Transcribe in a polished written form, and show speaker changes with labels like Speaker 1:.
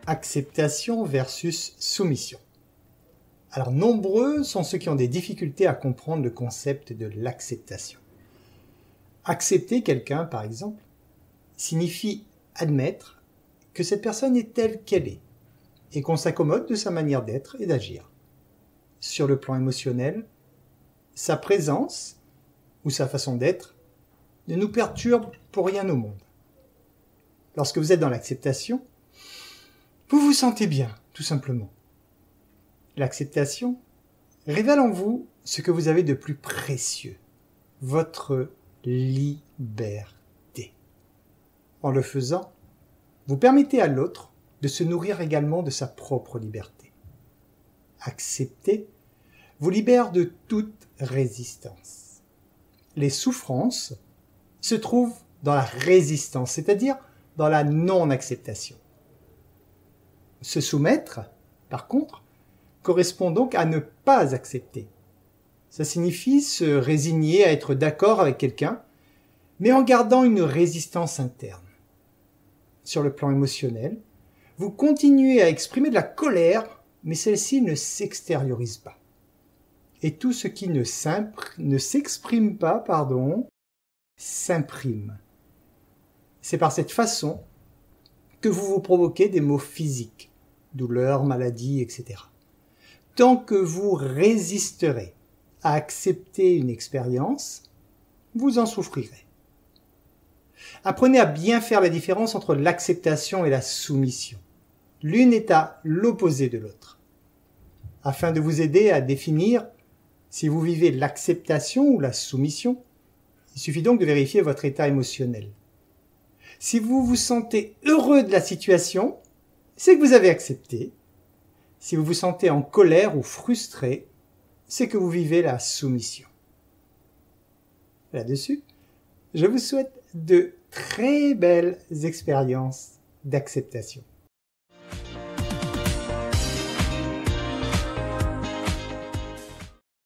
Speaker 1: Acceptation versus soumission. Alors, nombreux sont ceux qui ont des difficultés à comprendre le concept de l'acceptation. Accepter quelqu'un, par exemple, signifie admettre que cette personne est telle qu'elle est et qu'on s'accommode de sa manière d'être et d'agir. Sur le plan émotionnel, sa présence ou sa façon d'être ne nous perturbe pour rien au monde. Lorsque vous êtes dans l'acceptation, vous vous sentez bien, tout simplement. L'acceptation révèle en vous ce que vous avez de plus précieux, votre liberté. En le faisant, vous permettez à l'autre de se nourrir également de sa propre liberté. Accepter vous libère de toute résistance. Les souffrances se trouvent dans la résistance, c'est-à-dire dans la non-acceptation. Se soumettre, par contre, correspond donc à ne pas accepter. Ça signifie se résigner à être d'accord avec quelqu'un, mais en gardant une résistance interne. Sur le plan émotionnel, vous continuez à exprimer de la colère, mais celle-ci ne s'extériorise pas. Et tout ce qui ne s'exprime pas, s'imprime. C'est par cette façon que vous vous provoquez des maux physiques, douleurs, maladies, etc. Tant que vous résisterez à accepter une expérience, vous en souffrirez. Apprenez à bien faire la différence entre l'acceptation et la soumission. L'une est à l'opposé de l'autre. Afin de vous aider à définir si vous vivez l'acceptation ou la soumission, il suffit donc de vérifier votre état émotionnel. Si vous vous sentez heureux de la situation, c'est que vous avez accepté. Si vous vous sentez en colère ou frustré, c'est que vous vivez la soumission. Là-dessus, je vous souhaite de très belles expériences d'acceptation.